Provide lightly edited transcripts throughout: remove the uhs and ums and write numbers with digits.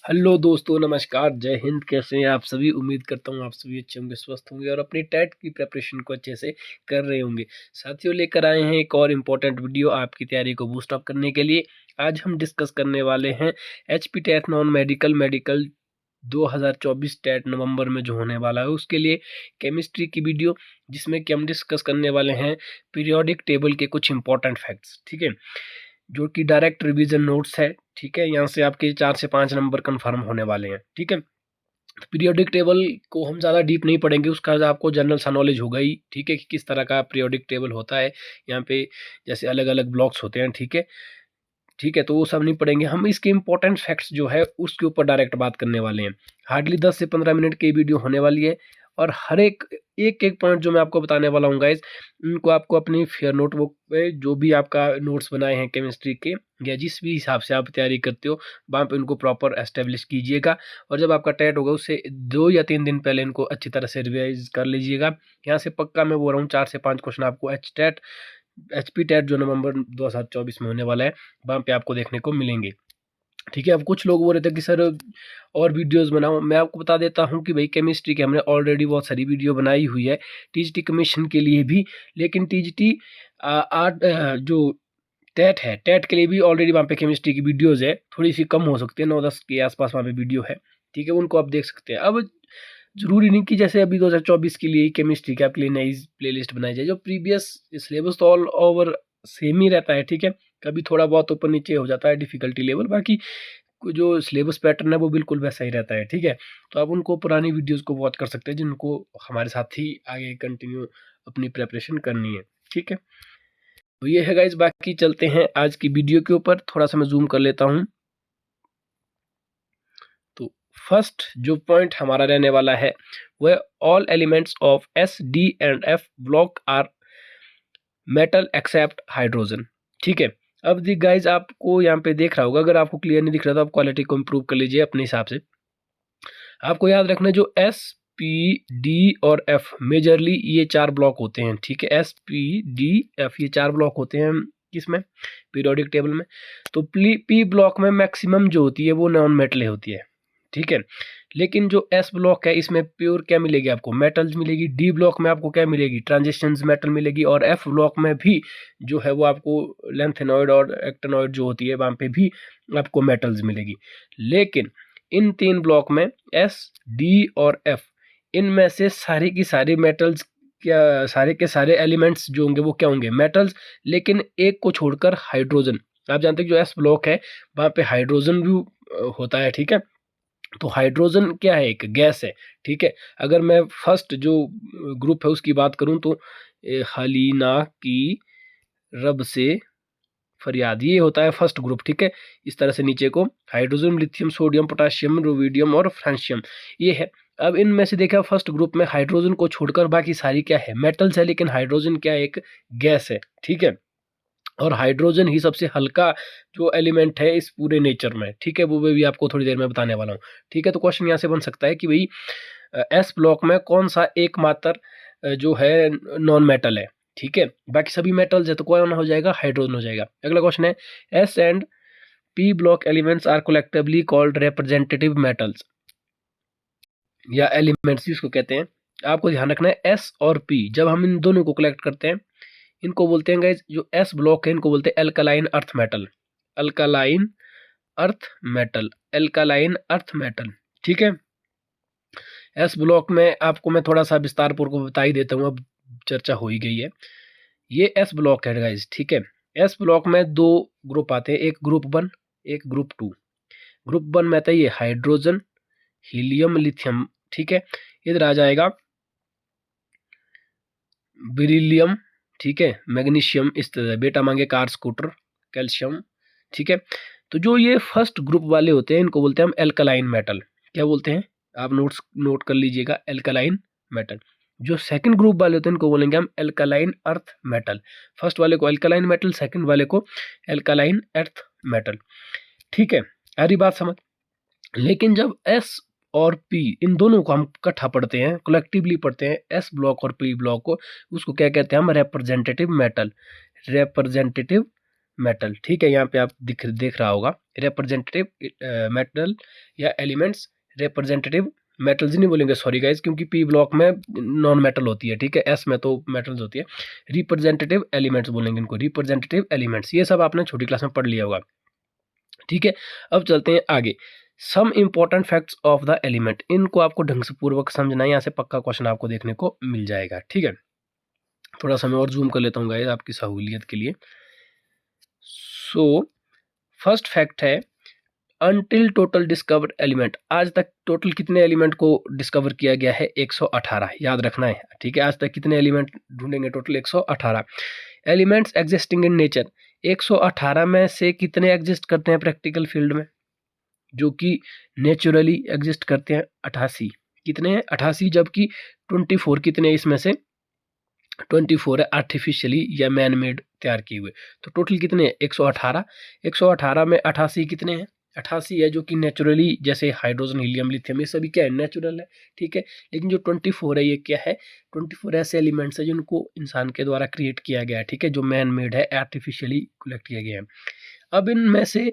Hello दोस्तों, नमस्कार, जय हिंद। कैसे हैं आप सभी? उम्मीद करता हूँ आप सभी अच्छे होंगे, स्वस्थ होंगे और अपनी टेट की प्रिपरेशन को अच्छे से कर रहे होंगे। साथियों, लेकर आए हैं एक और इम्पोर्टेंट वीडियो आपकी तैयारी को बूस्ट अप करने के लिए। आज हम डिस्कस करने वाले हैं HP TET non medical 2024 TET नवंबर में जो होने वाला है उसके लिए केमिस्ट्री की वीडियो, जिसमें कि हम डिस्कस करने वाले हैं पीरियोडिक टेबल के कुछ इंपॉर्टेंट फैक्ट्स। ठीक है, जो कि डायरेक्ट रिवीजन नोट्स है। ठीक है, यहाँ से आपके 4 से 5 नंबर कंफर्म होने वाले हैं। ठीक है, तो पीरियोडिक टेबल को हम ज़्यादा डीप नहीं पढ़ेंगे, उसका आपको जनरल सा नॉलेज होगा ही। ठीक है, कि किस तरह का पीरियोडिक टेबल होता है यहाँ पे, जैसे अलग अलग ब्लॉक्स होते हैं। ठीक है, ठीक है, तो वो सब नहीं पढ़ेंगे हम। इसके इंपॉर्टेंट फैक्ट्स जो है उसके ऊपर डायरेक्ट बात करने वाले हैं। हार्डली 10 से 15 मिनट की वीडियो होने वाली है और हर एक एक पॉइंट जो मैं आपको बताने वाला हूँ गाइज, उनको आपको अपनी फेयर नोटबुक पे जो भी आपका नोट्स बनाए हैं केमिस्ट्री के या जिस भी हिसाब से आप तैयारी करते हो, वहाँ पे उनको प्रॉपर एस्टेब्लिश कीजिएगा। और जब आपका टेट होगा उससे 2 या 3 दिन पहले इनको अच्छी तरह से रिवाइज कर लीजिएगा। यहाँ से पक्का मैं बोल रहा हूँ 4 से 5 क्वेश्चन आपको एचपी टेट जो नवंबर 2024 में होने वाला है वहाँ पे आपको देखने को मिलेंगे। ठीक है, अब कुछ लोग बोल रहे थे कि सर और वीडियोस बनाओ। मैं आपको बता देता हूँ कि भाई केमिस्ट्री की हमने ऑलरेडी बहुत सारी वीडियो बनाई हुई है टीजीटी कमीशन के लिए भी, लेकिन टीजीटी जो टेट है, टेट के लिए भी ऑलरेडी वहाँ पे केमिस्ट्री की वीडियोस है। थोड़ी सी कम हो सकती है, 9-10 के आसपास वहाँ पे वीडियो है। ठीक है, उनको आप देख सकते हैं। अब जरूरी नहीं कि जैसे अभी 2024 के लिए केमिस्ट्री के आपके लिए नई प्लेलिस्ट बनाई जाए। जो प्रीवियस सिलेबस तो ऑल ओवर सेम ही रहता है। ठीक है, कभी थोड़ा बहुत ऊपर नीचे हो जाता है डिफिकल्टी लेवल, बाकी जो सिलेबस पैटर्न है वो बिल्कुल वैसा ही रहता है। ठीक है, तो आप उनको पुरानी वीडियोस को वॉच कर सकते हैं जिनको हमारे साथ ही आगे कंटिन्यू अपनी प्रेपरेशन करनी है। ठीक है, तो ये है गाइज। बाकी चलते हैं आज की वीडियो के ऊपर। थोड़ा सा मैं जूम कर लेता हूँ। तो फर्स्ट जो पॉइंट हमारा रहने वाला है वह all elements of S D and F block are metal except hydrogen. ठीक है, अब दी गाइज आपको यहाँ पे देख रहा होगा, अगर आपको क्लियर नहीं दिख रहा तो आप क्वालिटी को इम्प्रूव कर लीजिए अपने हिसाब से। आपको याद रखना है जो एस पी डी और एफ मेजरली ये 4 ब्लॉक होते हैं। ठीक है, एस पी डी एफ ये 4 ब्लॉक होते हैं किसमें, पीरियोडिक टेबल में। तो पी ब्लॉक में मैक्सिमम जो होती है वो नॉन मेटल होती है। ठीक है, लेकिन जो एस ब्लॉक है इसमें प्योर क्या मिलेगी आपको, मेटल्स मिलेगी। डी ब्लॉक में आपको क्या मिलेगी, ट्रांजिशंस मेटल मिलेगी। और एफ ब्लॉक में भी जो है वो आपको लेंथेनॉइड और एक्टेनॉइड जो होती है वहाँ पे भी आपको मेटल्स मिलेगी। लेकिन इन 3 ब्लॉक में एस डी और एफ, इनमें से सारी की सारी मेटल्स क्या, सारे के सारे एलिमेंट्स जो होंगे वो क्या होंगे, मेटल्स। लेकिन एक को छोड़कर हाइड्रोजन। आप जानते हैं जो एस ब्लॉक है वहाँ पे हाइड्रोजन भी होता है। ठीक है, तो हाइड्रोजन क्या है, एक गैस है। ठीक है, अगर मैं फर्स्ट जो ग्रुप है उसकी बात करूं तो हलीना की रब से फरियाद, ये होता है फर्स्ट ग्रुप। ठीक है, इस तरह से नीचे को hydrogen, lithium, sodium, potassium, rubidium और फ्रांशियम ये है। अब इनमें से देखा फर्स्ट ग्रुप में हाइड्रोजन को छोड़कर बाकी सारी क्या है, मेटल्स है। लेकिन हाइड्रोजन क्या है, एक गैस है। ठीक है, और हाइड्रोजन ही सबसे हल्का जो एलिमेंट है इस पूरे नेचर में। ठीक है, वो भी आपको थोड़ी देर में बताने वाला हूँ। ठीक है, तो क्वेश्चन यहाँ से बन सकता है कि भाई एस ब्लॉक में कौन सा एकमात्र जो है नॉन मेटल है। ठीक है, बाकी सभी मेटल्स है, तो कौन हो जाएगा, हाइड्रोजन हो जाएगा। अगला क्वेश्चन है S and P block elements are collectively called representative metals या एलिमेंट्स जिसको कहते हैं। आपको ध्यान रखना है एस और पी, जब हम इन दोनों को कलेक्ट करते हैं इनको बोलते हैं गाइज, जो एस ब्लॉक है इनको बोलते हैं alkaline earth metal. Alkaline earth metal, alkaline earth metal. ठीक है, एस ब्लॉक में आपको मैं थोड़ा सा विस्तार पूर्वक बता ही देता हूँ, अब चर्चा हो ही गई है। ये एस ब्लॉक है गाइज। ठीक है, एस ब्लॉक में 2 ग्रुप आते हैं, एक ग्रुप 1 एक ग्रुप 2। ग्रुप 1 में आता है ये हाइड्रोजन, हीलियम, लिथियम। ठीक है, इधर आ जाएगा बेरिलियम, ठीक है, मैग्नीशियम, इस तरह बेटा मांगे कार स्कूटर, कैल्शियम। ठीक है, तो जो ये फर्स्ट ग्रुप वाले होते हैं इनको बोलते हैं हम एल्कलाइन मेटल। क्या बोलते हैं, आप नोट कर लीजिएगा, एल्कलाइन मेटल। जो सेकंड ग्रुप वाले होते हैं इनको बोलेंगे हम एल्कलाइन अर्थ मेटल। फर्स्ट वाले को एल्कलाइन मेटल, सेकंड वाले को एल्कलाइन अर्थ मेटल। ठीक है, आ रही बात समझ। लेकिन जब एस और पी इन दोनों को हम इकट्ठा पढ़ते हैं, कलेक्टिवली पढ़ते हैं, एस ब्लॉक और पी ब्लॉक को, उसको क्या कहते हैं हम, रिप्रेजेंटेटिव मेटल। Representative metal. ठीक है, यहाँ पे आप देख रहा होगा रिप्रेजेंटेटिव मेटल या एलिमेंट्स, रिप्रेजेंटेटिव मेटल्स नहीं बोलेंगे, सॉरी गाइज, क्योंकि पी ब्लॉक में नॉन मेटल होती है, ठीक है, एस में तो मेटल्स होती है। रिप्रेजेंटेटिव एलिमेंट्स बोलेंगे इनको, रिप्रेजेंटेटिव एलिमेंट्स, ये सब आपने छोटी क्लास में पढ़ लिया होगा। ठीक है, अब चलते हैं आगे। Some important facts of the element, इनको आपको ढंग से पूर्वक समझना है, यहाँ से पक्का क्वेश्चन आपको देखने को मिल जाएगा। ठीक है, थोड़ा सा मैं और जूम कर लेता हूँ गाइस आपकी सहूलियत के लिए। सो फर्स्ट फैक्ट है, अनटिल टोटल डिस्कवर्ड एलिमेंट, आज तक टोटल कितने एलिमेंट को डिस्कवर किया गया है? 118, याद रखना है। ठीक है, आज तक कितने एलिमेंट ढूंढेंगे? Total 118 elements existing in nature. 118 में से कितने एग्जिस्ट करते हैं प्रैक्टिकल फील्ड में, जो कि नेचुरली एग्जिस्ट करते हैं? 88। कितने हैं? 88, जबकि 24 कितने इसमें से? 24 है आर्टिफिशियली या मैन मेड तैयार किए हुए। तो टोटल कितने हैं? 118। 118 में 88 कितने हैं? 88 है जो कि नेचुरली, जैसे हाइड्रोजन, हीलियम, लिथियम, ये सभी क्या है? नेचुरल है। ठीक है, लेकिन जो 24 है ये क्या है? 24 ऐसे एलिमेंट्स है जिनको इंसान के द्वारा क्रिएट किया गया है। ठीक है, जो मैन मेड है, आर्टिफिशियली कलेक्ट किया गया है। अब इनमें से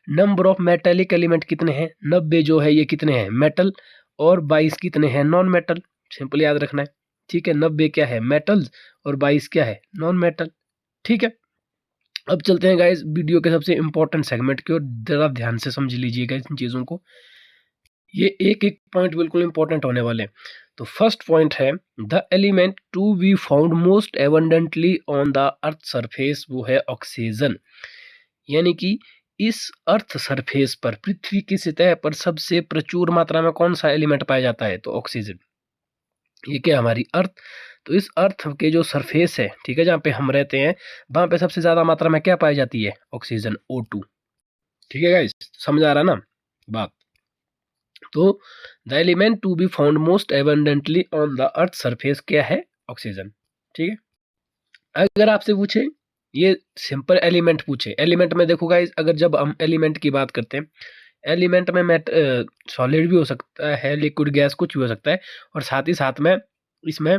नंबर ऑफ मेटेलिक एलिमेंट कितने हैं? 90 जो है ये कितने हैं? मेटल, और 22 कितने हैं? Non metal. सिंपल याद रखना है। ठीक है, 90 क्या है? मेटल्स, और 22 क्या है? Non metal. ठीक है, अब चलते हैं गाइस वीडियो के सबसे इंपॉर्टेंट सेगमेंट की ओर, जरा ध्यान से समझ लीजिएगा इन चीजों को, ये एक एक पॉइंट बिल्कुल इंपॉर्टेंट होने वाले हैं। तो फर्स्ट पॉइंट है, the element to be found most abundantly on the earth surface, वो है ऑक्सीजन। यानी कि इस अर्थ सरफेस पर, पृथ्वी की सतह पर सबसे प्रचुर मात्रा में कौन सा एलिमेंट पाया जाता है? तो ऑक्सीजन। ये क्या? हमारी अर्थ। तो इस अर्थ के जो सरफेस है, ठीक है, जहाँ पे हम रहते हैं, वहां पे सबसे ज्यादा मात्रा में क्या पाई जाती है? Oxygen, O2। ठीक है गाइस, समझ आ रहा ना बात? तो the element to be found most abundantly on the earth surface क्या है? ऑक्सीजन। ठीक है, अगर आपसे पूछे, ये सिंपल एलिमेंट पूछे, एलिमेंट में देखो गाइस, अगर जब हम एलिमेंट की बात करते हैं, एलिमेंट में सॉलिड भी हो सकता है, लिक्विड, गैस, कुछ भी हो सकता है, और साथ ही साथ में इसमें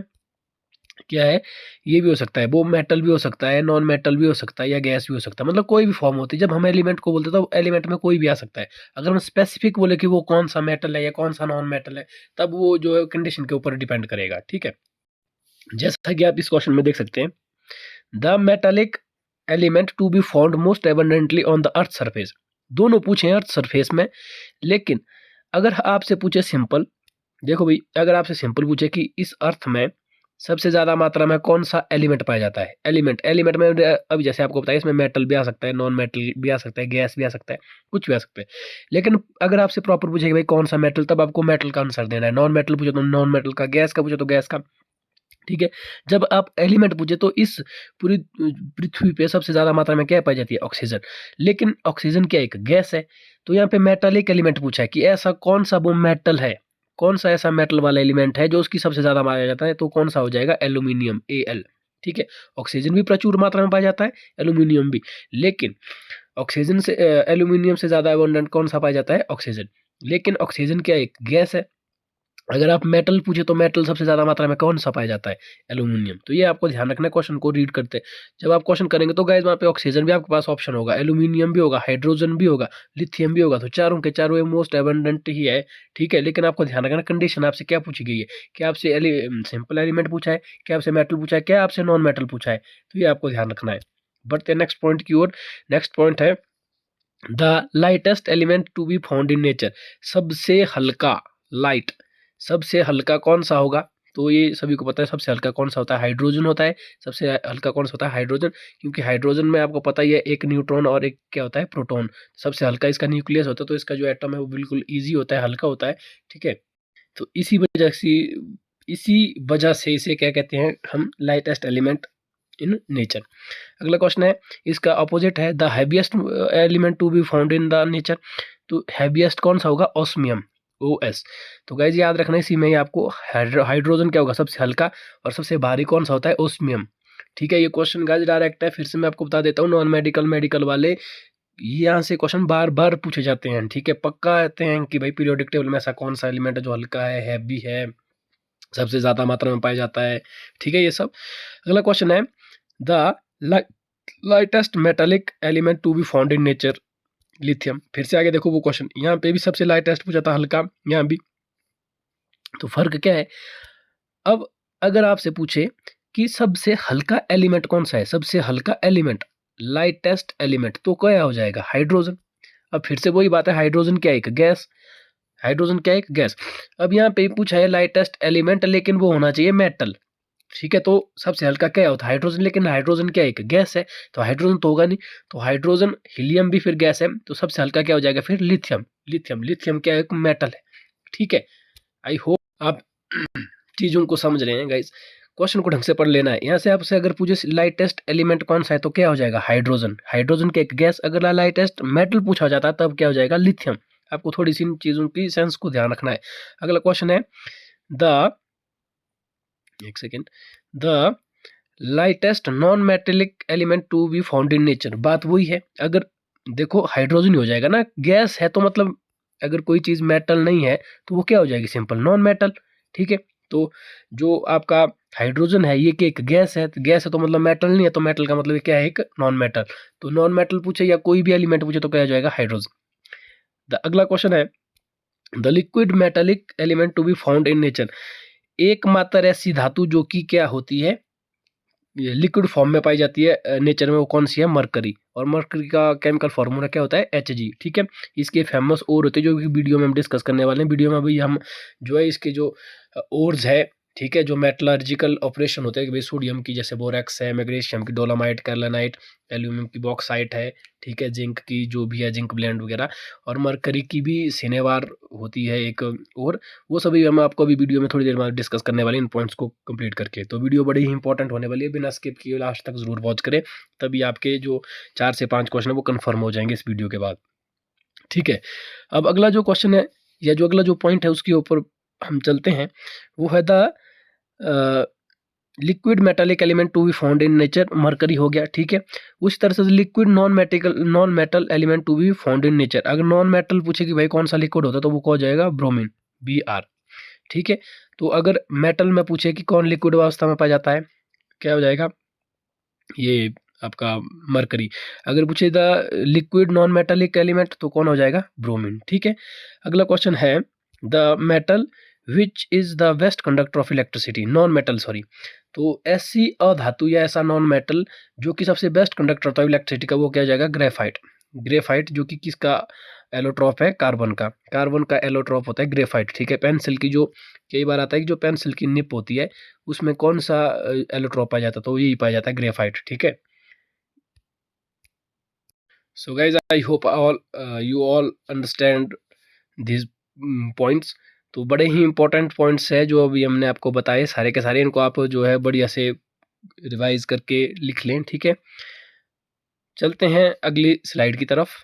क्या है, ये भी हो सकता है, वो मेटल भी हो सकता है, नॉन मेटल भी हो सकता है, या गैस भी हो सकता है, मतलब कोई भी फॉर्म होती है। जब हम एलिमेंट को बोलते हैं तो एलिमेंट में कोई भी आ सकता है। अगर हम स्पेसिफिक बोले कि वो कौन सा मेटल है या कौन सा नॉन मेटल है, तब वो जो है कंडीशन के ऊपर डिपेंड करेगा। ठीक है, जैसा कि आप इस क्वेश्चन में देख सकते हैं, the metallic element to be found most abundantly on the earth surface, दोनों पूछे अर्थ सरफेस में। लेकिन अगर आपसे पूछे सिंपल, देखो भाई, अगर आपसे सिंपल पूछे कि इस अर्थ में सबसे ज्यादा मात्रा में कौन सा एलिमेंट पाया जाता है? एलिमेंट में अभी जैसे आपको बताया, इसमें मेटल भी आ सकता है, नॉन मेटल भी आ सकता है, गैस भी आ सकता है, कुछ भी आ सकता है। लेकिन अगर आपसे प्रॉपर पूछे कि भाई कौन सा मेटल, तब आपको मेटल का आंसर देना है। नॉन मेटल पूछे तो नॉन मेटल का, गैस का पूछे तो गैस का। ठीक है, जब आप एलिमेंट पूछे तो इस पूरी पृथ्वी पे सबसे ज्यादा मात्रा में क्या पाई जाती है? ऑक्सीजन। लेकिन ऑक्सीजन क्या एक गैस है? तो यहाँ पे मेटालिक एलिमेंट पूछा है कि ऐसा कौन सा वो मेटल है, कौन सा ऐसा मेटल वाला एलिमेंट है जो उसकी सबसे ज्यादा पाया जाता है? तो कौन सा हो जाएगा? Aluminium, Al। ठीक है, ऑक्सीजन भी प्रचुर मात्रा में पाया जाता है, एल्यूमिनियम भी, लेकिन ऑक्सीजन से एल्यूमिनियम से ज्यादा अबंडेंट कौन सा पाया जाता है? ऑक्सीजन। लेकिन ऑक्सीजन क्या एक गैस है। अगर आप मेटल पूछे तो मेटल सबसे ज्यादा मात्रा में कौन सा पाया जाता है? एल्यूमिनियम। तो ये आपको ध्यान रखना है क्वेश्चन को रीड करते। जब आप क्वेश्चन करेंगे तो गाइस वहाँ पे ऑक्सीजन भी आपके पास ऑप्शन होगा, एल्यूमिनियम भी होगा, हाइड्रोजन भी होगा, लिथियम भी होगा। तो चारों के चारों मोस्ट एबंडेंट ही है। ठीक है, लेकिन आपको ध्यान रखना कंडीशन आपसे क्या पूछी गई है, क्या आपसे सिंपल एलिमेंट पूछा है, क्या आपसे मेटल पूछा है, क्या आपसे नॉन मेटल पूछा है। तो ये आपको ध्यान रखना है। बढ़ते हैं नेक्स्ट पॉइंट की ओर। नेक्स्ट पॉइंट है, the lightest element to be found in nature, सबसे हल्का, लाइट, सबसे हल्का कौन सा होगा? तो ये सभी को पता है, सबसे हल्का कौन सा होता है? हाइड्रोजन होता है। सबसे हल्का कौन सा होता है? हाइड्रोजन, क्योंकि हाइड्रोजन में आपको पता ही है एक न्यूट्रॉन और एक क्या होता है? प्रोटॉन। सबसे हल्का इसका न्यूक्लियस होता है, तो इसका जो एटम है वो बिल्कुल ईजी होता है, हल्का होता है। ठीक है, तो इसी वजह से इसे क्या कहते हैं हम? Lightest element in nature. अगला क्वेश्चन है, इसका अपोजिट है, the heaviest element to be found in the nature. तो हैवीएस्ट कौन सा होगा? Osmium, OS। तो गाइज याद रखना, इसी में ही आपको हाइड्रोजन क्या होगा? सबसे हल्का, और सबसे भारी कौन सा होता है? ओस्मियम। ठीक है, ये क्वेश्चन गाइज डायरेक्ट है, फिर से मैं आपको बता देता हूँ, नॉन मेडिकल मेडिकल वाले यहाँ से क्वेश्चन बार बार पूछे जाते हैं। ठीक है, पक्का आते हैं कि भाई पीरियोडिक टेबल में ऐसा कौन सा एलिमेंट है जो हल्का है, हैवी है, सबसे ज्यादा मात्रा में पाया जाता है। ठीक है, ये सब। अगला क्वेश्चन है, the lightest metallic element to be found in nature, lithium. फिर से आगे देखो वो क्वेश्चन, यहाँ पे भी सबसे लाइटेस्ट पूछा था, हल्का, यहाँ भी। तो फर्क क्या है? अब अगर आपसे पूछे कि सबसे हल्का एलिमेंट कौन सा है, सबसे हल्का एलिमेंट, लाइटेस्ट एलिमेंट, तो क्या हो जाएगा? हाइड्रोजन। अब फिर से वही बात है, हाइड्रोजन क्या है? एक गैस। हाइड्रोजन क्या है? एक गैस। अब यहाँ पे पूछा है लाइटेस्ट एलिमेंट, लेकिन वो होना चाहिए मेटल, ठीक है। तो सबसे हल्का क्या होता है? हाइड्रोजन, लेकिन हाइड्रोजन क्या है? एक गैस है, तो हाइड्रोजन तो होगा नहीं। तो हाइड्रोजन, हीलियम भी फिर गैस है, तो सबसे हल्का क्या हो जाएगा फिर? लिथियम। लिथियम, लिथियम क्या है? एक मेटल है, ठीक है। आई होप आप चीजों को समझ रहे हैं गाइस। क्वेश्चन को ढंग से पढ़ लेना है। यहाँ से आपसे अगर पूछे लाइटेस्ट एलिमेंट कौन सा है, तो क्या हो जाएगा? हाइड्रोजन। हाइड्रोजन के एक गैस। अगर लाइटेस्ट मेटल पूछा जाता तब क्या हो जाएगा? लिथियम। आपको थोड़ी सी इन चीजों की सेंस को ध्यान रखना है। अगला क्वेश्चन है एक second, the lightest non metallic element to be found in nature. बात वही है, अगर देखो हाइड्रोजन ही हो जाएगा ना, गैस है तो मतलब अगर कोई चीज मेटल नहीं है तो वो क्या हो जाएगी? सिंपल नॉन मेटल, ठीक है। तो जो आपका हाइड्रोजन है ये क्या? एक गैस है, तो गैस है तो मतलब मेटल नहीं है, तो मेटल का मतलब क्या है? एक नॉन मेटल। तो नॉन मेटल पूछे या कोई भी एलिमेंट पूछे तो क्या हो जाएगा? हाइड्रोजन। अगला क्वेश्चन है the liquid metallic element to be found in nature. एकमात्र ऐसी धातु जो कि क्या होती है? लिक्विड फॉर्म में पाई जाती है नेचर में, वो कौन सी है? मरकरी। और मरकरी का केमिकल फार्मूला क्या होता है? Hg, ठीक है। इसके फेमस ओर होते हैं जो कि वीडियो में हम डिस्कस करने वाले हैं। वीडियो में अभी हम जो है इसके जो ओर्स है, ठीक है, जो मेटलर्जिकल ऑपरेशन होते हैं कि भाई सोडियम की जैसे बोरेक्स है, मैग्नीशियम की डोलामाइट, कैर्लानाइट, एल्यूमिनियम की बॉक्साइट है, ठीक है, जिंक की जो भी है जिंक ब्लेंड वगैरह, और मरकरी की भी सिनेवार होती है एक, और वो सभी हम आपको अभी वीडियो में थोड़ी देर बाद डिस्कस करने वाले इन पॉइंट्स को कंप्लीट करके। तो वीडियो बड़ी ही इंपॉर्टेंट होने वाली है, बिना स्किप किए लास्ट तक जरूर वॉच करें, तभी आपके जो 4 से 5 क्वेश्चन है वो कन्फर्म हो जाएंगे इस वीडियो के बाद, ठीक है। अब अगला जो क्वेश्चन है या जो अगला जो पॉइंट है उसके ऊपर हम चलते हैं, वो है the liquid metallic element to be found in nature, mercury हो गया, ठीक है। उस तरह से liquid non metal element to be found in nature. अगर नॉन मेटल पूछे कि भाई कौन सा लिक्विड होता है तो वो कौन हो जाएगा? ब्रोमीन, Br, ठीक है। तो अगर मेटल में पूछे कि कौन लिक्विड अवस्था में पाया जाता है, क्या हो जाएगा? ये आपका मरकरी। अगर पूछे the liquid non metallic element तो कौन हो जाएगा? ब्रोमीन, ठीक है। अगला क्वेश्चन है the metal which is the best conductor of electricity, non metal sorry. तो ऐसी अधातु या ऐसा नॉन मेटल जो कि सबसे बेस्ट कंडक्टर होता है इलेक्ट्रिसिटी का, वो क्या हो जाएगा? ग्रेफाइट। ग्रेफाइट जो कि किसका एलोट्रॉप है? कार्बन का। कार्बन का एलोट्रॉप होता है ग्रेफाइट, ठीक है। पेंसिल की जो कई बार आता है कि जो पेंसिल की निप होती है उसमें कौन सा एलोट्रॉप पाया जाता है? तो यही पाया जाता है ग्रेफाइट, ठीक है। So guys, I hope you all understand these points। तो बड़े ही इंपॉर्टेंट पॉइंट्स है जो अभी हमने आपको बताए, सारे के सारे इनको आप जो है बढ़िया से रिवाइज करके लिख लें, ठीक है। चलते हैं अगली स्लाइड की तरफ।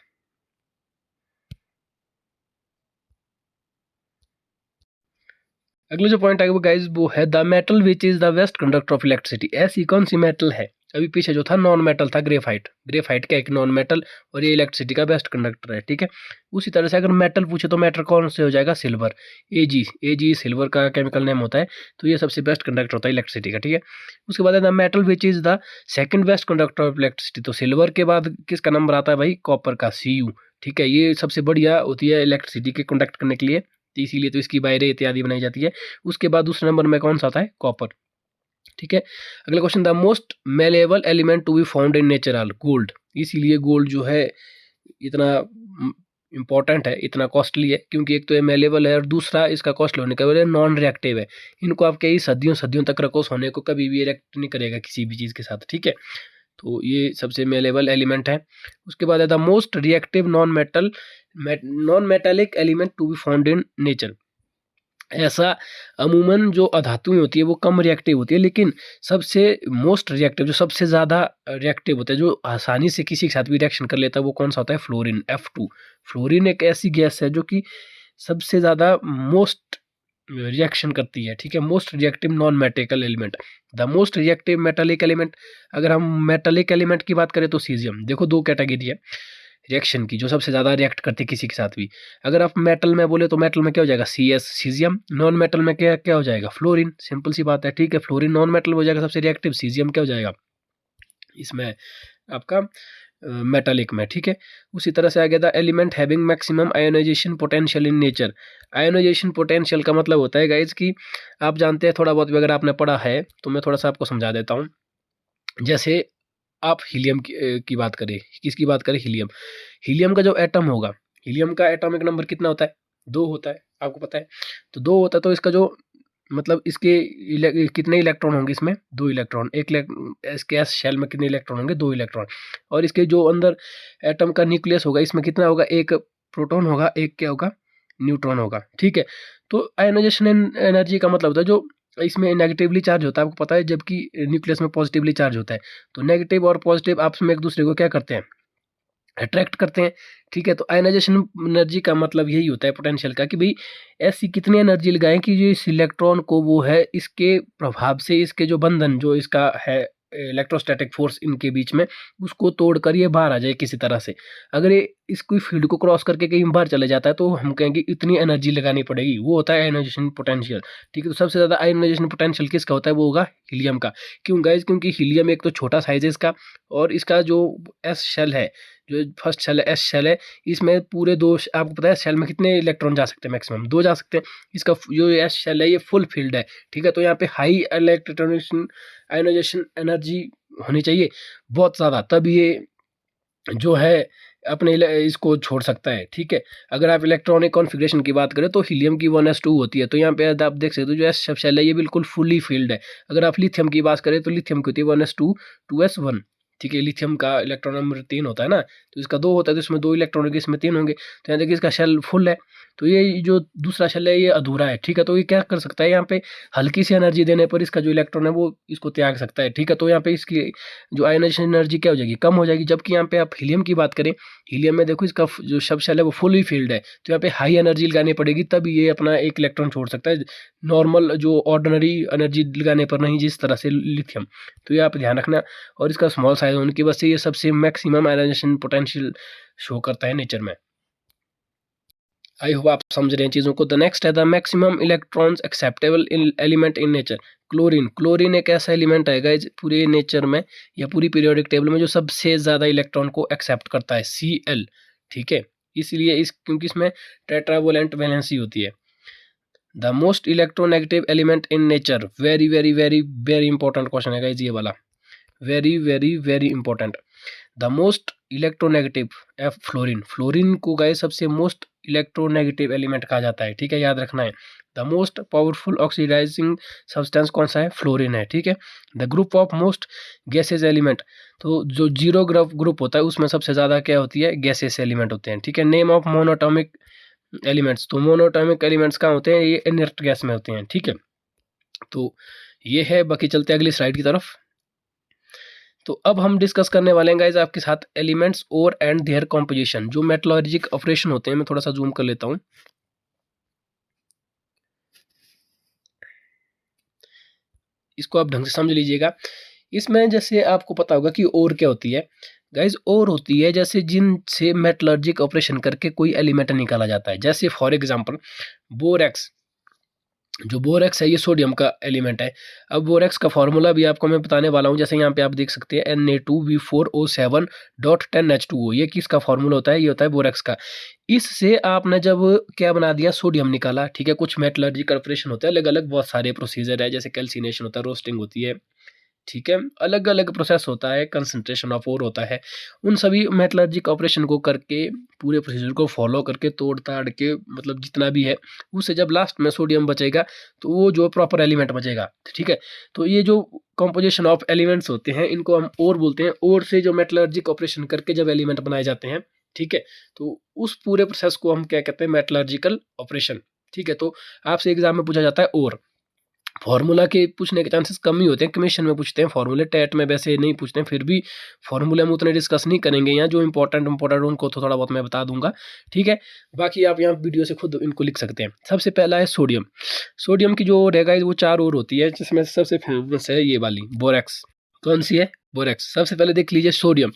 अगला जो पॉइंट आएगा गाइज वो है the metal which is the best conductor of electricity. ऐसी कौन सी मेटल है? अभी पीछे जो था नॉन मेटल था ग्रेफाइट। ग्रेफाइट का एक नॉन मेटल और ये इलेक्ट्रिसिटी का बेस्ट कंडक्टर है, ठीक है। उसी तरह से अगर मेटल पूछे तो मेटल कौन से हो जाएगा? सिल्वर। एजी सिल्वर का केमिकल नेम होता है, तो ये सबसे बेस्ट कंडक्टर होता है इलेक्ट्रिसिटी का, ठीक है। उसके बाद the metal which is the second best conductor of electricity. तो सिल्वर के बाद किसका नंबर आता है भाई? कॉपर का, Cu, ठीक है। ये सबसे बढ़िया होती है इलेक्ट्रिसिटी के कंडक्ट करने के लिए, तो इसीलिए तो इसकी वायरें इत्यादि बनाई जाती है। उसके बाद दूसरे नंबर में कौन सा आता है? कॉपर, ठीक है। अगला question, the most malleable element to be found in nature are, gold. इसीलिए गोल्ड जो है इतना इंपॉर्टेंट है, इतना कॉस्टली है, क्योंकि एक तो ये मेलेबल है और दूसरा इसका कॉस्टली होने का वजह नॉन रिएक्टिव है। इनको आप कई सदियों सदियों तक रखो, सोने को कभी भी रिएक्ट नहीं करेगा किसी भी चीज़ के साथ, ठीक है। तो ये सबसे मेलेबल एलिमेंट है। उसके बाद है the most reactive non metallic element to be found in nature. ऐसा अमूमन जो अधातुएं होती है वो कम रिएक्टिव होती है, लेकिन सबसे मोस्ट रिएक्टिव, जो सबसे ज़्यादा रिएक्टिव होता है, जो आसानी से किसी के साथ भी रिएक्शन कर लेता है, वो कौन सा होता है? Fluorine, F2। फ्लोरीन एक ऐसी गैस है जो कि सबसे ज़्यादा मोस्ट रिएक्शन करती है, ठीक है। Most reactive non metallic element. The most reactive metallic element, अगर हम मेटालिक एलिमेंट की बात करें तो सीजियम। देखो दो कैटेगरी है रिएक्शन की, जो सबसे ज़्यादा रिएक्ट करती है किसी के साथ भी। अगर आप मेटल में बोले तो मेटल में क्या हो जाएगा? CS, caesium. नॉन मेटल में क्या क्या हो जाएगा? फ्लोरीन। सिंपल सी बात है, ठीक है। फ्लोरीन नॉन मेटल हो जाएगा सबसे रिएक्टिव, सीजियम क्या हो जाएगा इसमें? आपका मेटालिक में, ठीक है। उसी तरह से आ गया था element having maximum ionization potential in nature. Ionization potential का मतलब होता है गाइज कि आप जानते हैं थोड़ा बहुत भी अगर आपने पढ़ा है तो मैं थोड़ा सा आपको समझा देता हूँ। जैसे आप हीलियम की बात करें, किसकी बात करें, हीलियम। हीलियम का जो एटम होगा, हीलियम का एटॉमिक नंबर कितना होता है, 2 होता है, आपको पता है। तो 2 होता है, तो इसका जो मतलब इसके कितने इलेक्ट्रॉन होंगे इसमें, 2 इलेक्ट्रॉन। इसके एस शेल में कितने इलेक्ट्रॉन होंगे, 2 इलेक्ट्रॉन। और इसके जो अंदर एटम का न्यूक्लियस होगा इसमें कितना होगा, 1 प्रोटॉन होगा, 1 क्या होगा, न्यूट्रॉन होगा, ठीक है। तो आयोनाइजेशन एनर्जी का मतलब होता है जो इसमें नेगेटिवली चार्ज होता है, आपको पता है, जबकि न्यूक्लियस में पॉजिटिवली चार्ज होता है। तो नेगेटिव और पॉजिटिव आपस में एक दूसरे को क्या करते हैं, अट्रैक्ट करते हैं, ठीक है। तो आयनाइजेशन एनर्जी का मतलब यही होता है पोटेंशियल का कि भाई ऐसी कितनी एनर्जी लगाएं कि जो इस इलेक्ट्रॉन को वो है इसके प्रभाव से, इसके जो बंधन जो इसका है इलेक्ट्रोस्टैटिक फोर्स इनके बीच में, उसको तोड़कर ये बाहर आ जाए किसी तरह से। अगर ये इसको फील्ड को क्रॉस करके कहीं बाहर चले जाता है तो हम कहेंगे इतनी एनर्जी लगानी पड़ेगी, वो होता है आयनाइजेशन पोटेंशियल, ठीक है। तो सबसे ज़्यादा आयनाइजेशन पोटेंशियल किसका होता है, वो होगा हीलियम का। क्यों गाइज, क्योंकि हीलियम एक तो छोटा साइज है इसका, और इसका जो एस शेल है, जो फर्स्ट शेल है, एस शेल है, इसमें पूरे 2, आपको पता है शेल में कितने इलेक्ट्रॉन जा सकते हैं, मैक्सिमम 2 जा सकते हैं। इसका जो एस शेल है ये फुल फील्ड है, ठीक है। तो यहाँ पे हाई इलेक्ट्रॉनेशन आयोनाइजेशन एनर्जी होनी चाहिए बहुत ज़्यादा, तब ये जो है अपने इसको छोड़ सकता है, ठीक है। अगर आप इलेक्ट्रॉनिक कॉन्फ़िगरेशन की बात करें तो हीलियम की 1s2 होती है, तो यहाँ पे आप देख सकते हो जो एस शेल है ये बिल्कुल फुली फील्ड है। अगर आप लिथियम की बात करें तो लिथियम की होती है 1s2 2s1, ठीक है। लिथियम का इलेक्ट्रॉन नंबर 3 होता है ना, तो इसका 2 होता है, तो इसमें 2 इलेक्ट्रॉन होंगे, इसमें 3 होंगे। तो यहाँ देखिए इसका शेल फुल है, तो ये जो दूसरा शेल है ये अधूरा है, ठीक है। तो ये क्या कर सकता है, यहाँ पे हल्की सी एनर्जी देने पर इसका जो इलेक्ट्रॉन है वो इसको त्याग सकता है, ठीक है। तो यहाँ पे इसकी जो आयोनाइजेशन एनर्जी क्या हो जाएगी, कम हो जाएगी। जबकि यहाँ पे आप हीलियम की बात करें, हीलियम में देखो इसका जो सब शेल है वो फुली फील्ड है, तो यहाँ पे हाई एनर्जी लगानी पड़ेगी तब ये अपना एक इलेक्ट्रॉन छोड़ सकता है, नॉर्मल जो ऑर्डिनरी एनर्जी लगाने पर नहीं, जिस तरह से लिथियम। तो ये आप ध्यान रखना। और इसका स्मॉल साइज होने की वजह से ये सबसे मैक्सिमम आयनाइजेशन पोटेंशियल शो करता है नेचर में। आई होप आप समझ रहे हैं चीज़ों को। द नेक्स्ट है the maximum electrons acceptable element in nature. Chlorine. Chlorine एक ऐसा एलिमेंट है गाइस पूरे नेचर में या पूरी पीरियोडिक टेबल में जो सबसे ज़्यादा इलेक्ट्रॉन को एक्सेप्ट करता है, Cl, ठीक है। इसलिए क्योंकि इसमें टेट्रावोलेंट वैलेंसी होती है। The most electronegative element in nature. Very very very very important question है गाइस ये वाला, very very very important. The most electronegative F fluorine. Fluorine को गाइस सबसे मोस्ट इलेक्ट्रोनेगेटिव एलिमेंट कहा जाता है, ठीक है, याद रखना है। The most powerful oxidizing substance कौन सा है, फ्लोरीन है, ठीक है। The group of most gases element. तो जो जीरो ग्रुप होता है उसमें सबसे ज़्यादा क्या होती है, गैसेस एलिमेंट होते हैं, ठीक है। Name of monoatomic elements. तो मोनोटॉमिक एलिमेंट्स कहाँ होते हैं, ये इनर्ट गैस में होते हैं, ठीक है। तो ये है, बाकी चलते हैं अगली स्लाइड की तरफ। तो अब हम डिस्कस करने वाले हैं गाइस आपके साथ एलिमेंट्स और एंड देयर कॉम्पोजिशन, जो मेटलर्जिक ऑपरेशन होते हैं। मैं थोड़ा सा जूम कर लेता हूँ। इसको आप ढंग से समझ लीजिएगा। इसमें जैसे आपको पता होगा कि और क्या होती है गाइस, और होती है जैसे जिनसे मेटलर्जिक ऑपरेशन करके कोई एलिमेंट निकाला जाता है। जैसे फॉर एग्जांपल बोरेक्स। जो बोरेक्स है ये सोडियम का एलिमेंट है। अब बोरेक्स का फॉर्मूला भी आपको मैं बताने वाला हूँ। जैसे यहाँ पे आप देख सकते हैं Na2V4O7.10H2O, ये किसका फॉर्मूला होता है, ये होता है बोरेक्स का। इससे आपने जब क्या बना दिया, सोडियम निकाला, ठीक है। कुछ मेटलर्जिकल ऑपरेशन होता है अलग अलग, बहुत सारे प्रोसीजर है, जैसे कैल्सिनेशन होता है, रोस्टिंग होती है, ठीक है। अलग अलग प्रोसेस होता है, कंसंट्रेशन ऑफ ओर होता है। उन सभी मेटलर्जिक ऑपरेशन को करके, पूरे प्रोसीजर को फॉलो करके, तोड़ ताड़ के, मतलब जितना भी है उससे जब लास्ट में सोडियम बचेगा तो वो जो प्रॉपर एलिमेंट बचेगा, ठीक है। तो ये जो कंपोजिशन ऑफ एलिमेंट्स होते हैं इनको हम और बोलते हैं। और से जो मेटलर्जिक ऑपरेशन करके जब एलिमेंट बनाए जाते हैं, ठीक है, तो उस पूरे प्रोसेस को हम क्या कहते हैं, मेटलर्जिकल ऑपरेशन, ठीक है। तो आपसे एग्जाम में पूछा जाता है और फॉर्मूला के पूछने के चांसेस कम ही होते हैं, कमीशन में पूछते हैं फॉर्मूले, टेट में वैसे नहीं पूछते हैं। फिर भी फॉर्मूले हम उतने डिस्कस नहीं करेंगे यहाँ, जो इंपॉर्टेंट उनको तो थोड़ा बहुत मैं बता दूंगा, ठीक है। बाकी आप यहाँ वीडियो से खुद इनको लिख सकते हैं। सबसे पहला है सोडियम। सोडियम की जो ओर है वो 4 ओर होती है, जिसमें सबसे फेमस है ये वाली बोरेक्स। कौन सी है, बोरेक्स। सबसे पहले देख लीजिए सोडियम।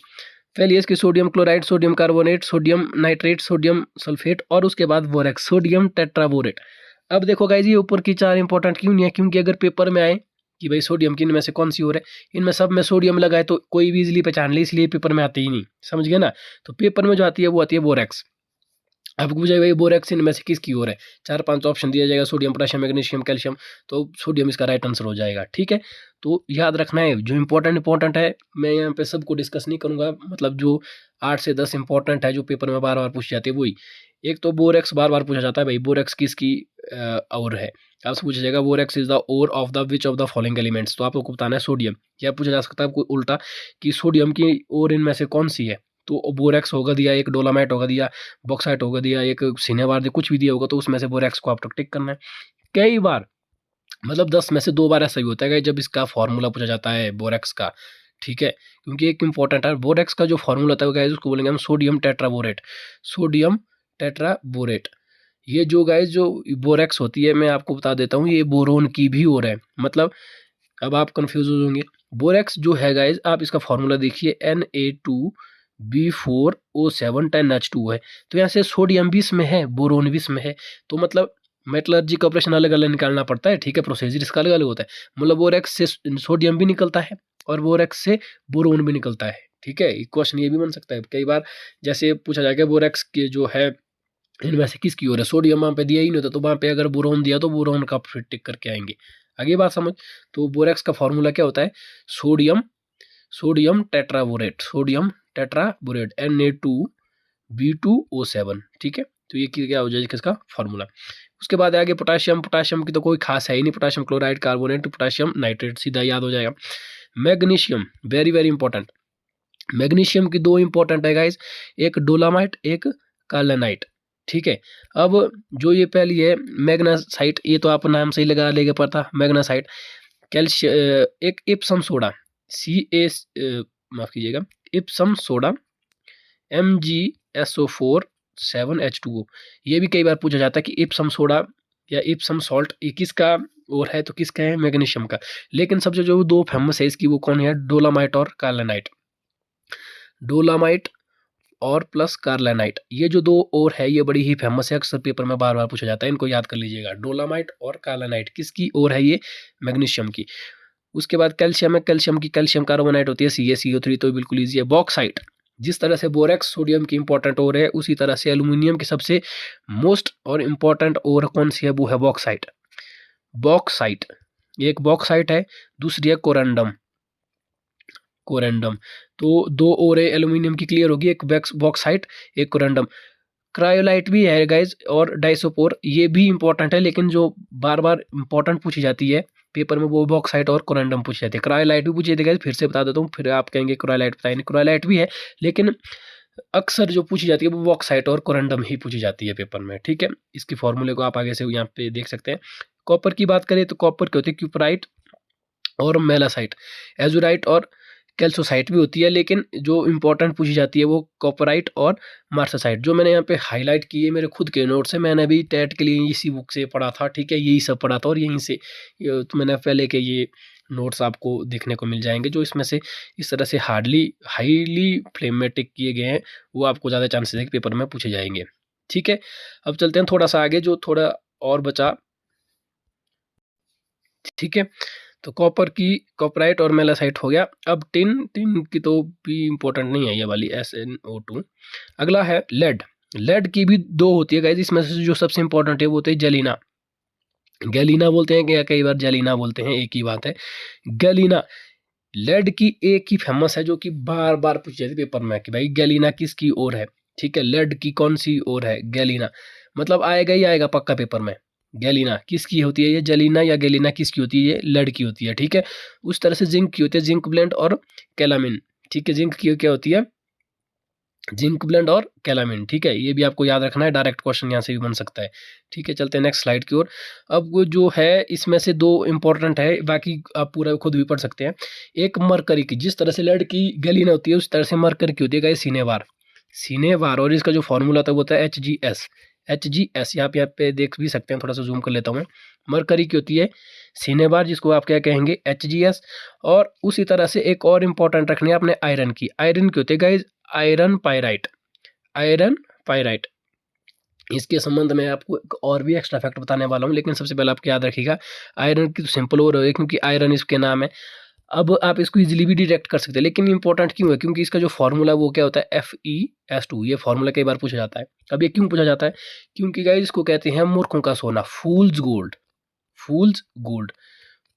पहले इसकी sodium chloride, sodium carbonate, sodium nitrate, sodium sulphate, और उसके बाद बोरेक्स, सोडियम टेट्राबोरेट। अब देखो गाइस ये ऊपर की 4 इंपॉर्टेंट क्यों नहीं है, क्योंकि अगर पेपर में आए कि भाई सोडियम की इनमें से कौन सी और है, इनमें सब में सोडियम लगा है तो कोई भी इजीली पहचान ले, इसलिए पेपर में आती ही नहीं, समझ गए ना। तो पेपर में जो आती है वो आती है बोरेक्स। आपको पूछा भाई बोरेक्स इनमें से किसकी ओर है, 4-5 ऑप्शन दिया जाएगा, सोडियम, पोटेशियम, मैग्नीशियम, कैल्शियम, तो सोडियम इसका राइट आंसर हो जाएगा। ठीक है, तो याद रखना है जो इंपॉर्टेंट है, मैं यहाँ पे सबको डिस्कस नहीं करूंगा, मतलब जो 8 से 10 इंपॉर्टेंट है जो पेपर में बार बार पूछी जाती है वही। एक तो बोरेक्स बार बार पूछा जाता है भाई, बोरेक्स किसकी और है, आपसे पूछा जाएगा borax is the ore of the which of the following elements, तो आपको बताना है सोडियम, या पूछा जा सकता है आपको उल्टा कि सोडियम की ओर इनमें से कौन सी है, तो बोरेक्स होगा दिया, एक डोलामाइट होगा दिया, बॉक्साइट होगा दिया, एक सिनेबार दिया, कुछ भी दिया होगा, तो उसमें से बोरेक्स को आपको टिक करना है। कई बार मतलब 10 में से 2 बार ऐसा ही होता है जब इसका फॉर्मूला पूछा जाता है बोरेक्स का। ठीक है, क्योंकि एक इंपॉर्टेंट है बोरेक्स का जो फॉर्मूला होता है गाइस, उसको बोलेंगे हम सोडियम टेट्राबोरेट। सोडियम टेट्राबोरेट, ये जो गाइस जो बोरेक्स होती है, मैं आपको बता देता हूँ, ये बोरोन की भी ओर है, मतलब अब आप कंफ्यूज हो जाएंगे। बोरेक्स जो है गाइस, आप इसका फॉर्मूला देखिए, Na2B4O7 10H2 है, तो यहाँ से सोडियम भी इसमें है, बोरोन भी इसमें है, तो मतलब मेटलर्जी का ऑपरेशन अलग अलग निकालना पड़ता है। ठीक है, प्रोसीजर इसका अलग अलग होता है, मतलब बोरेक्स से सोडियम भी निकलता है और बोरेक्स से बोरोन भी निकलता है। ठीक है, क्वेश्चन ये भी बन सकता है कई बार, जैसे पूछा जाएगा बोरेक्स के जो है इनमें से किसकी ओर है, सोडियम वहाँ पे दिया ही नहीं होता, तो वहाँ पे अगर बोरोन दिया तो बोरोन का फिर टिक करके आएंगे। आगे बात समझ, तो बोरेक्स का फॉर्मूला क्या होता है, sodium tetraborate, sodium tetraborate Na2B2O7। ठीक है, तो ये क्या हो जाएगा किसका फॉर्मूला। उसके बाद आगे पोटाशियम की तो कोई खास है ही नहीं, potassium chloride, carbonate, potassium nitrate, सीधा याद हो जाएगा। Magnesium very very important, magnesium की 2 इंपॉर्टेंट है गाइस, एक डोलामाइट, एक कार्लेनाइट। ठीक है, अब जो ये पहली है मैग्नासाइट, ये तो आप नाम से ही लगा लेगा पता, मैग्नासाइट। कैल्शियम, एक इप्सम सोडा, माफ कीजिएगा, इप्सम सोडा MgSO4 7H2O, ये भी कई बार पूछा जाता है कि इप्सम सोडा या इप्सम सॉल्ट ये किसका और है, तो किसका है, मैग्नीशियम का। लेकिन सबसे जो 2 फेमस है इसकी वो कौन है, डोलामाइट और कार्लेनाइट। डोलामाइट और प्लस कार्लेनाइट, ये जो 2 और है ये बड़ी ही फेमस है, अक्सर पेपर में बार बार पूछा जाता है, इनको याद कर लीजिएगा। डोलामाइट और कार्लेनाइट किसकी और है, ये मैग्नीशियम की। उसके बाद कैल्शियम है, कैल्शियम की कैल्शियम कार्बोनाइट होती है CaCO3, तो बिल्कुल ईजी है। बॉक्साइट, जिस तरह से बोरेक्स सोडियम की इंपॉर्टेंट ओर है, उसी तरह से एल्यूमिनियम की सबसे मोस्ट और इंपॉर्टेंट ओर कौन सी है, वो है बॉक्साइट। बॉक्साइट, एक बॉक्साइट है, दूसरी है कोरेंडम। तो 2 और एल्यूमिनियम की क्लियर होगी, एक बॉक्साइट, एक कोरेंडम। क्रायोलाइट भी है गाइज, और डाइसोपोर, ये भी इंपॉर्टेंट है, लेकिन जो बार बार इंपॉर्टेंट पूछी जाती है पेपर में वो बॉक्साइट और कोरेंडम पूछी जाती है। क्रायोलाइट भी पूछी जाती है, फिर से बता देता हूँ, फिर आप कहेंगे क्रायोलाइट बताइए नहीं, क्रायोलाइट भी है, लेकिन अक्सर जो पूछी जाती है वो बॉक्साइट और कोरेंडम ही पूछी जाती है पेपर में। ठीक है, इसकी फॉर्मूले को आप आगे से यहाँ पे देख सकते हैं। कॉपर की बात करें तो कॉपर के होते हैं क्यूपराइट और मेलासाइट, एजुराइट और कैल्सोसाइट भी होती है, लेकिन जो इंपॉर्टेंट पूछी जाती है वो कॉपराइट और मार्सासाइट। जो मैंने यहाँ पे हाईलाइट किए मेरे खुद के नोट्स है, मैंने भी टेट के लिए इसी बुक से पढ़ा था। ठीक है, यही सब पढ़ा था और यहीं से तो मैंने पहले के ये नोट्स आपको देखने को मिल जाएंगे, जो इसमें से इस तरह से हाईली फ्लेमेटिक किए गए हैं, वो आपको ज़्यादा चांसेस है कि पेपर में पूछे जाएंगे। ठीक है, अब चलते हैं थोड़ा सा आगे, जो थोड़ा और बचा। ठीक है, तो कॉपराइट और मेलासाइट हो गया। अब टिन की तो भी इंपॉर्टेंट नहीं है ये वाली, SnO2। अगला है लेड की भी 2 होती है गाइस, इसमें से जो सबसे इंपॉर्टेंट है वो होती है जलीना। गैलीना बोलते हैं कि कई बार जलीना बोलते हैं, एक ही बात है। गैलीना, लेड की एक ही फेमस है जो कि बार बार पूछी जाती है पेपर में कि भाई गैलीना किसकी ओर है। ठीक है, लेड की कौन सी ओर है, गैलीना, मतलब आएगा ही आएगा पक्का पेपर में। गैलीना किसकी होती है, ये जलीना या गैलीना किसकी होती है, ये लेड की होती है। ठीक है, उस तरह से जिंक की होती है, जिंक ब्लेंड और कैलामिन। ठीक है, जिंक की क्या होती है, जिंक ब्लेंड और कैलामिन। ठीक है, ये भी आपको याद रखना है, डायरेक्ट क्वेश्चन यहाँ से भी बन सकता है। ठीक है, चलते हैं नेक्स्ट स्लाइड की ओर। अब वो जो है इसमें से 2 इंपॉर्टेंट है, बाकी आप पूरा खुद भी पढ़ सकते हैं। एक मरकरी की, जिस तरह से लेड की गैलीना होती है उस तरह से मरकरी की होती है गाइस सिनेवार, और इसका जो फॉर्मूला होता है वो होता है HGS। यहाँ पे देख भी सकते हैं, थोड़ा सा जूम कर लेता हूँ मैं। मरकरी की होती है सिनेवार, जिसको आप क्या कहेंगे, HGS। और उसी तरह से एक और इंपॉर्टेंट रखनी है आपने आयरन की, आयरन की होती है गाइज आयरन पायराइट। इसके संबंध में आपको एक और भी एक्स्ट्रा फैक्ट बताने वाला हूँ, लेकिन सबसे पहले आपको याद रखिएगा आयरन की तो सिंपल और है क्योंकि आयरन इसके नाम है। अब आप इसको इजीली भी डिटेक्ट कर सकते हैं, लेकिन इंपॉर्टेंट क्यों है? क्योंकि इसका जो फॉर्मूला वो क्या होता है FeS2, ये फॉर्मूला कई बार पूछा जाता है। अब ये क्यों पूछा जाता है? क्योंकि गाइस इसको कहते हैं मूर्खों का सोना, फूल्स गोल्ड। फूल्स गोल्ड,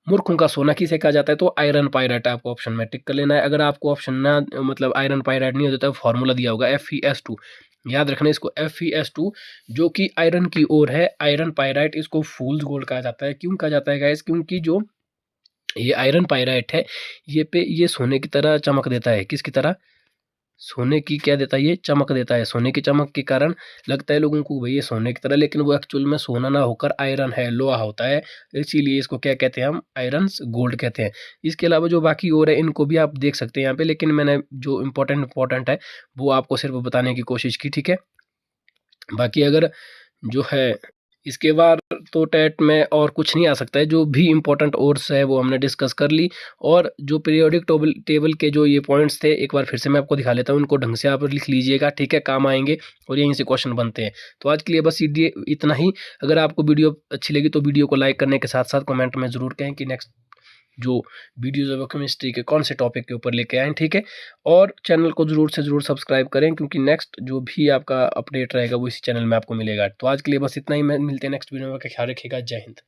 मूर्खों का सोना किसे कहा जाता है? तो आयरन पायराइट आपको ऑप्शन में टिक कर लेना है। अगर आपको ऑप्शन ना मतलब आयरन पायराइट नहीं होता तो फॉर्मूला दिया होगा FeS2, याद रखना इसको FeS2 जो कि आयरन की ओर है। आयरन पायराइट इसको फूल्स गोल्ड कहा जाता है। क्यों कहा जाता है गाइस? क्योंकि जो ये आयरन पायराइट है ये सोने की तरह चमक देता है। किसकी तरह? सोने की क्या देता है? ये चमक देता है। सोने की चमक के कारण लगता है लोगों को भाई ये सोने की तरह, लेकिन वो एक्चुअल में सोना ना होकर आयरन है, लोहा होता है। इसीलिए इसको क्या कहते हैं? हम आयरन गोल्ड कहते हैं। इसके अलावा जो बाकी और है इनको भी आप देख सकते हैं यहाँ पे, लेकिन मैंने जो इम्पोर्टेंट है वो आपको सिर्फ बताने की कोशिश की, ठीक है। बाकी अगर जो है इसके बाद तो टेट में और कुछ नहीं आ सकता है। जो भी इंपॉर्टेंट ओर्स है वो हमने डिस्कस कर ली, और जो पीरियोडिक टेबल के जो ये पॉइंट्स थे एक बार फिर से मैं आपको दिखा लेता हूँ, उनको ढंग से आप लिख लीजिएगा, ठीक है, काम आएंगे और यहीं से क्वेश्चन बनते हैं। तो आज के लिए बस ये इतना ही। अगर आपको वीडियो अच्छी लगी तो वीडियो को लाइक करने के साथ साथ कमेंट में ज़रूर कहें कि नेक्स्ट जो वीडियोज़ है वो केमिस्ट्री के कौन से टॉपिक के ऊपर लेके आएँ, ठीक है। और चैनल को ज़रूर से ज़रूर सब्सक्राइब करें, क्योंकि नेक्स्ट जो भी आपका अपडेट रहेगा वो इसी चैनल में आपको मिलेगा। तो आज के लिए बस इतना ही, मैं मिलते हैं नेक्स्ट वीडियो में। ख्याल रखिएगा। जय हिंद।